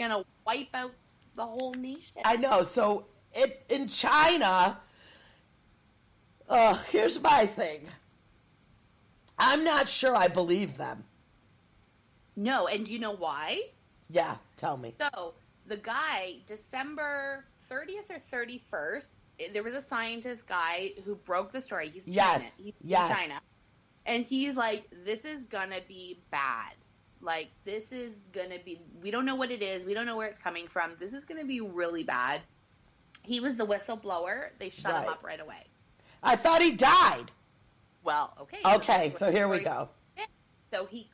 going to wipe out the whole nation. I know. So in China, here's my thing. I'm not sure I believe them. No, and do you know why? Yeah, tell me. So the guy, December 30th or 31st, there was a scientist guy who broke the story. He's China. He's in China. And he's like, this is going to be bad. Like, this is going to be, we don't know what it is. We don't know where it's coming from. This is going to be really bad. He was the whistleblower. They shut him up right away. I thought he died. Well, okay. Okay, so here we go. So he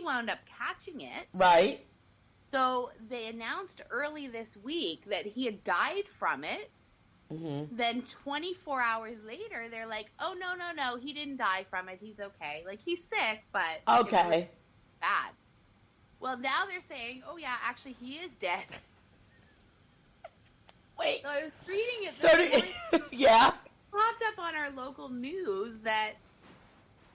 wound up catching it. Right. So they announced early this week that he had died from it. Mm-hmm. Then 24 hours later, they're like, oh, no, he didn't die from it. He's okay. Like, he's sick, but okay, bad. Well, now they're saying, oh, yeah, actually, he is dead. Wait. So I was reading it. So, yeah. Popped up on our local news that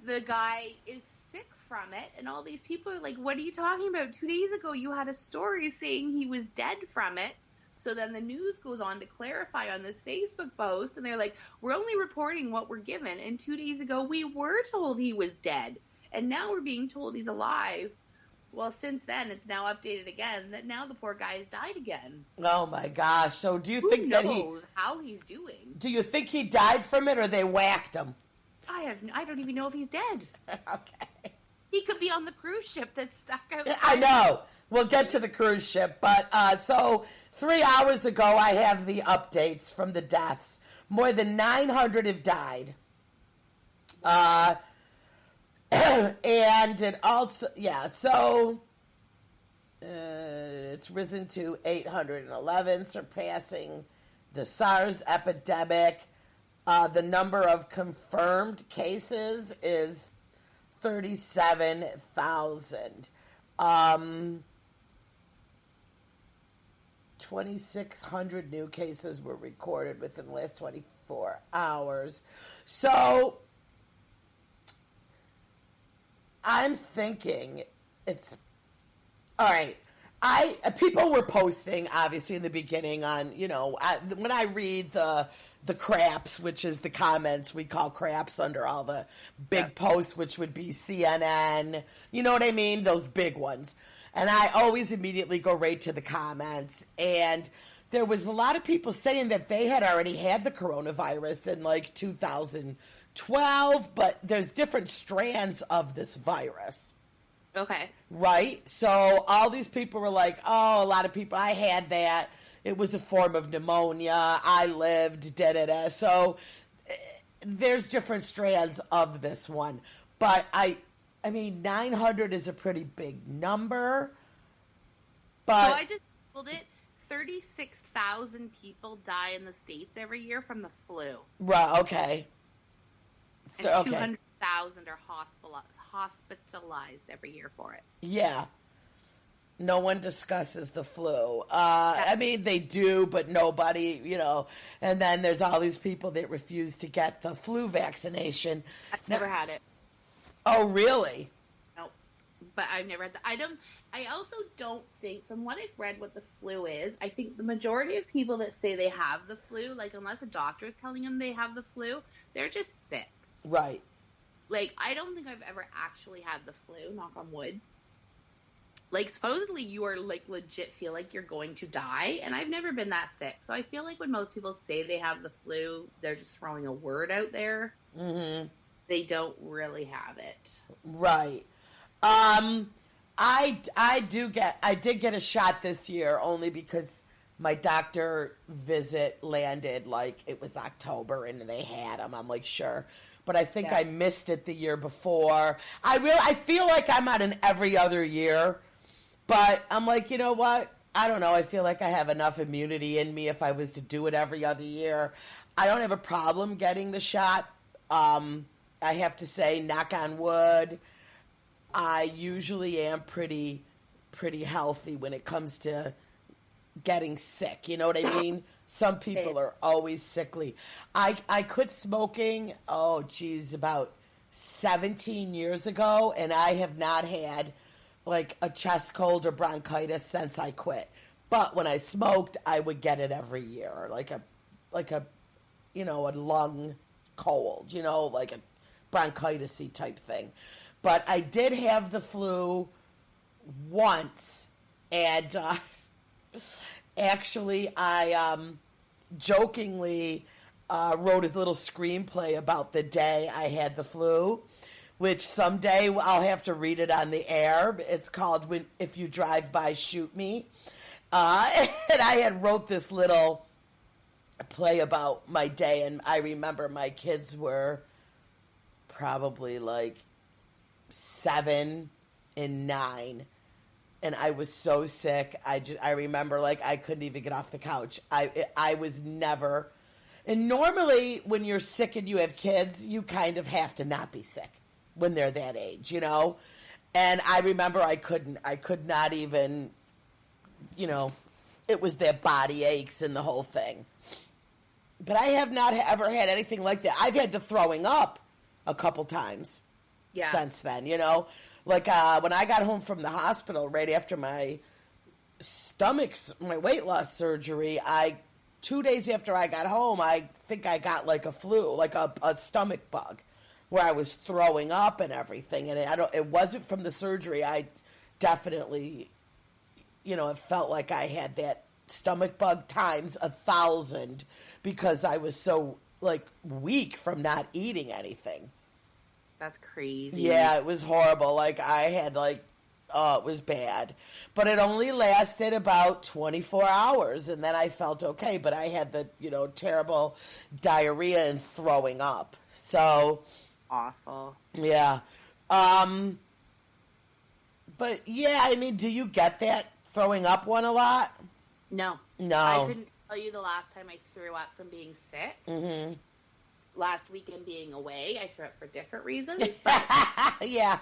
the guy is sick from it, and all these people are like, what are you talking about? 2 days ago, you had a story saying he was dead from it. So then the news goes on to clarify on this Facebook post, and they're like, we're only reporting what we're given. And 2 days ago, we were told he was dead. And now we're being told he's alive. Well, since then, it's now updated again that now the poor guy has died again. Oh, my gosh. So do you Who think that knows how he's doing? Do you think he died from it, or they whacked him? I don't even know if he's dead. Okay. He could be on the cruise ship that's stuck out. I know. We'll get to the cruise ship. But so 3 hours ago, I have the updates from the deaths. More than 900 have died. And it also, so it's risen to 811, surpassing the SARS epidemic. The number of confirmed cases is 37,000. 2,600 new cases were recorded within the last 24 hours. So I'm thinking it's all right. People were posting obviously in the beginning on, when I read the craps, which is the comments we call craps under all the big posts, which would be CNN, you know what I mean? Those big ones. And I always immediately go right to the comments. And there was a lot of people saying that they had already had the coronavirus in like 2012, but there's different strands of this virus. Okay. Right? So all these people were like, oh, a lot of people, I had that. It was a form of pneumonia. I lived, da-da-da. So there's different strands of this one. But I mean, 900 is a pretty big number. But so I just Googled it. 36,000 people die in the States every year from the flu. Right, okay. And 200,000 are hospitalized every year for it. Yeah. No one discusses the flu. I mean, they do, but nobody, and then there's all these people that refuse to get the flu vaccination. I've never had it. Oh, really? No, but I've never had I also don't think, from what I've read what the flu is, I think the majority of people that say they have the flu, like unless a doctor is telling them they have the flu, they're just sick. Right. Like, I don't think I've ever actually had the flu, knock on wood. Like, supposedly you are, like, legit feel like you're going to die, and I've never been that sick. So I feel like when most people say they have the flu, they're just throwing a word out there. Mm-hmm. They don't really have it. Right. I did get a shot this year only because my doctor visit landed like it was October and they had them. I'm like, sure. But I think I missed it the year before. I feel like I'm on an every other year, but I'm like, you know what? I don't know. I feel like I have enough immunity in me if I was to do it every other year. I don't have a problem getting the shot. I have to say, knock on wood, I usually am pretty healthy when it comes to getting sick. You know what I mean? Some people are always sickly. I quit smoking, about 17 years ago, and I have not had like a chest cold or bronchitis since I quit. But when I smoked, I would get it every year, like a a lung cold, like a bronchitis-y type thing. But I did have the flu once, and actually I jokingly wrote a little screenplay about the day I had the flu, which someday I'll have to read it on the air. It's called If You Drive By, Shoot Me. And I had wrote this little play about my day, and I remember my kids were probably like 7 and 9, and I was so sick. I remember like I couldn't even get off the couch. I was never, and normally when you're sick and you have kids, you kind of have to not be sick when they're that age, And I remember I could not even, it was their body aches and the whole thing. But I have not ever had anything like that. I've had the throwing up a couple times since then, Like when I got home from the hospital right after my weight loss surgery, 2 days after I got home, I think I got like a flu, like a stomach bug, where I was throwing up and everything. And it wasn't from the surgery. I definitely, it felt like I had that stomach bug times 1,000 because I was so like weak from not eating anything. That's crazy. Yeah, it was horrible. Like I had it was bad. But it only lasted about 24 hours, and then I felt okay. But I had the, terrible diarrhea and throwing up. So awful. Yeah. But yeah, I mean, do you get that throwing up one a lot? No. No. I couldn't tell you the last time I threw up from being sick. Mm-hmm. Last weekend being away, I threw up for different reasons. But, yeah.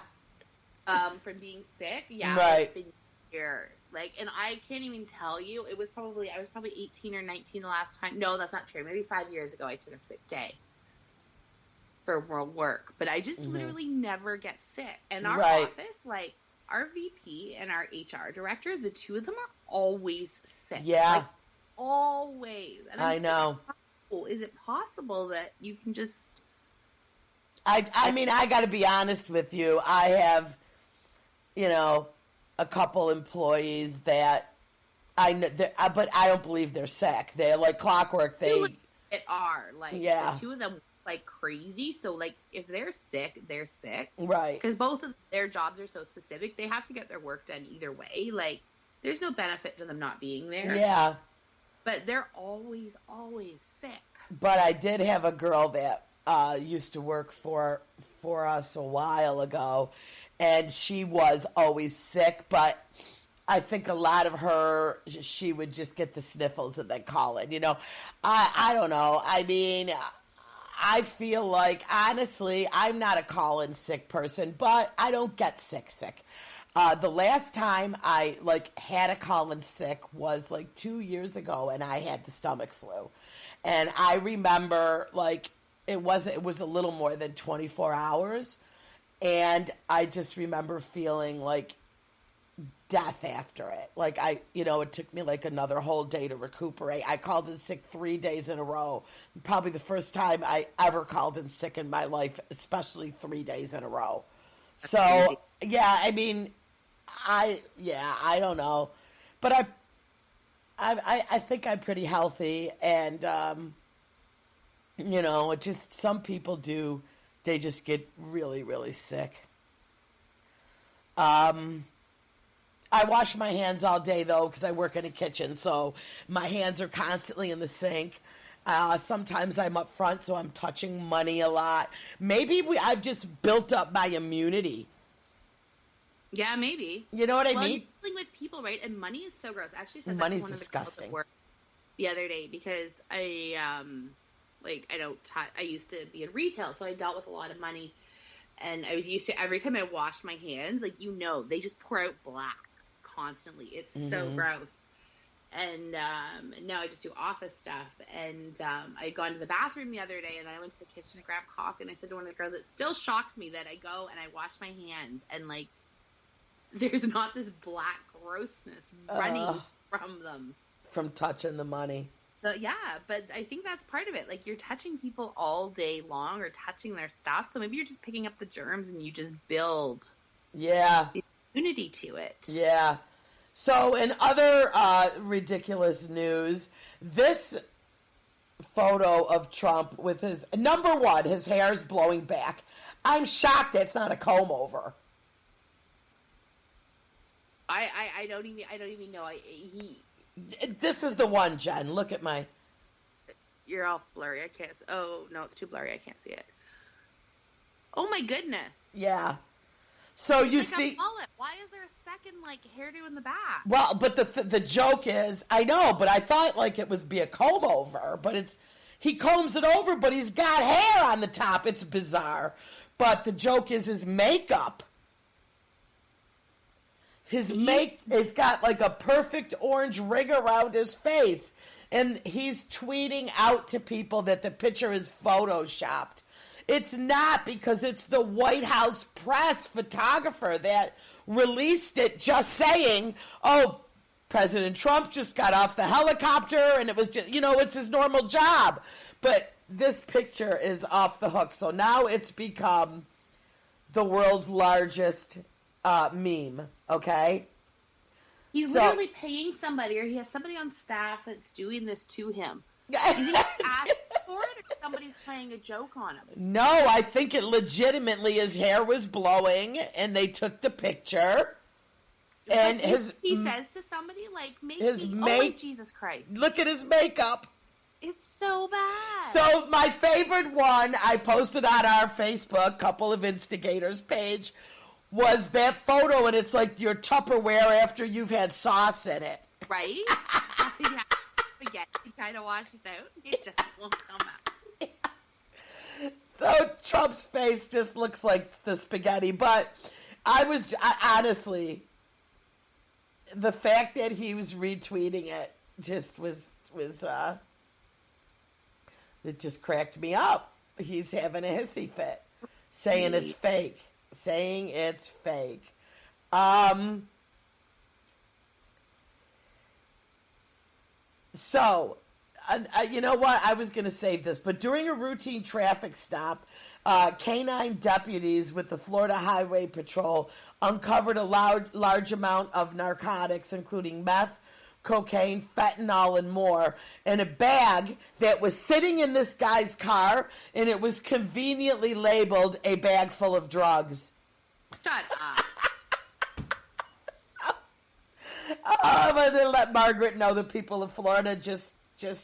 From being sick, yeah, right. It's been years. Like, and I can't even tell you. I was probably 18 or 19 the last time. No, that's not true. Maybe 5 years ago, I took a sick day for work. But I just literally never get sick. And our office, like, our VP and our HR director, the two of them are always sick. Yeah. Like, always. And I know. Is it possible that you can just... I mean, I got to be honest with you. I have, a couple employees that I know, but I don't believe they're sick. They're like clockwork. They are. Like, the two of them like crazy. So, like, if they're sick, they're sick. Right. Because both of their jobs are so specific. They have to get their work done either way. Like, there's no benefit to them not being there. Yeah. But they're always, always sick. But I did have a girl that used to work for us a while ago, and she was always sick, but I think a lot of her, she would just get the sniffles and then call it, I don't know. I mean, I feel like, honestly, I'm not a call-in sick person, but I don't get sick. The last time I, had a call-in sick was, 2 years ago, and I had the stomach flu. And I remember, it was a little more than 24 hours, and I just remember feeling like death after it. It took me another whole day to recuperate. I called in sick 3 days in a row. Probably the first time I ever called in sick in my life, especially 3 days in a row. So, yeah, I mean, I don't know. But I think I'm pretty healthy, and, it just, some people do, they just get really, really sick. I wash my hands all day, though, because I work in a kitchen, so my hands are constantly in the sink. Sometimes I'm up front, so I'm touching money a lot. Maybe I've just built up my immunity. Yeah, maybe. You know what I mean? You're dealing with people, right? And money is so gross. I actually said Money's that to one disgusting. Of the girls at work the other day because I used to be in retail, so I dealt with a lot of money. And I was used to, every time I washed my hands, they just pour out black constantly. It's so gross. And now I just do office stuff. And I had gone to the bathroom the other day, and then I went to the kitchen to grab coffee, and I said to one of the girls, it still shocks me that I go and I wash my hands, and there's not this black grossness running from them. From touching the money. Yeah, but I think that's part of it. Like, you're touching people all day long or touching their stuff, so maybe you're just picking up the germs and you just build immunity to it. Yeah. So in other ridiculous news, this photo of Trump with his, number one, his hair's blowing back. I'm shocked it's not a comb over. I don't even know. This is the one, Jen. Look at my... You're all blurry. I can't... Oh, no, it's too blurry. I can't see it. Oh, my goodness. Yeah. So you like see... a mullet. Why is there a second, like, hairdo in the back? Well, but the joke is... I know, but I thought, like, it was be a comb over, but it's... He combs it over, but he's got hair on the top. It's bizarre. But the joke is his makeup. He's got like a perfect orange ring around his face. And he's tweeting out to people that the picture is photoshopped. It's not, because it's the White House press photographer that released it just saying, oh, President Trump just got off the helicopter and it was just, it's his normal job. But this picture is off the hook. So now it's become the world's largest meme, okay? He's literally paying somebody, or he has somebody on staff that's doing this to him. Do you think he's asked for it, or somebody's playing a joke on him? No, I think it legitimately, his hair was blowing, and they took the picture. And he says to somebody, like, Jesus Christ. Look at his makeup. It's so bad. So my favorite one, I posted on our Facebook, Couple of Instigators page, was that photo, and it's like your Tupperware after you've had sauce in it. Right? Yeah. Forget. You kind of wash it out. It just won't come out. So Trump's face just looks like the spaghetti. But I honestly, the fact that he was retweeting it just was it just cracked me up. He's having a hissy fit, saying it's fake. Saying it's fake. So, you know what? I was going to save this, but during a routine traffic stop, canine deputies with the Florida Highway Patrol uncovered a large amount of narcotics, including meth, cocaine, fentanyl, and more, in a bag that was sitting in this guy's car, and it was conveniently labeled a bag full of drugs. Shut up. I'm going to let Margaret know the people of Florida just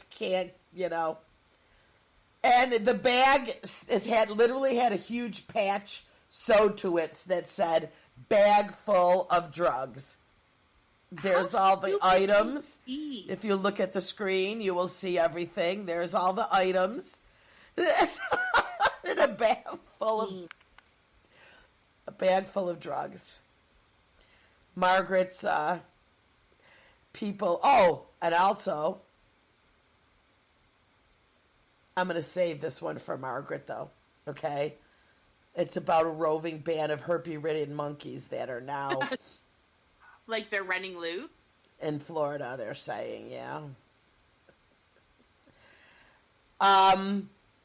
can't, And the bag literally had a huge patch sewed to it that said, bag full of drugs. There's all the items. If you look at the screen, you will see everything. There's all the items. In a bag full of drugs. Margaret's people. Oh, and also, I'm going to save this one for Margaret, though. Okay? It's about a roving band of herpes-ridden monkeys that are now... Like they're running loose? In Florida, they're saying, yeah.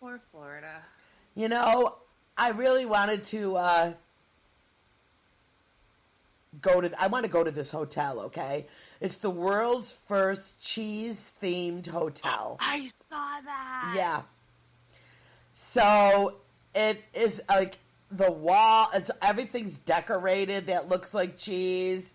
Poor Florida. I really wanted to I want to go to this hotel, okay? It's the world's first cheese-themed hotel. I saw that. Yeah. So it is like the wall, everything's decorated that looks like cheese.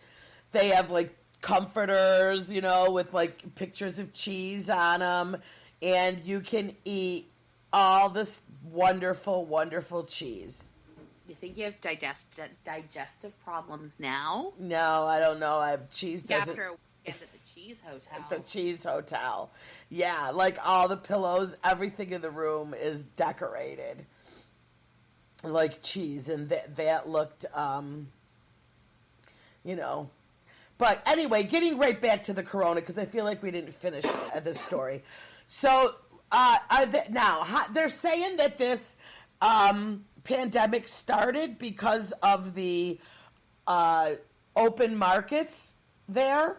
They have like comforters, with like pictures of cheese on them, and you can eat all this wonderful, wonderful cheese. You think you have digestive problems now? No, I don't know. Cheese doesn't... After a weekend at the cheese hotel. The cheese hotel. Yeah, like all the pillows, everything in the room is decorated like cheese, and that looked, But anyway, getting right back to the corona, because I feel like we didn't finish this story. So now they're saying that this pandemic started because of the open markets there.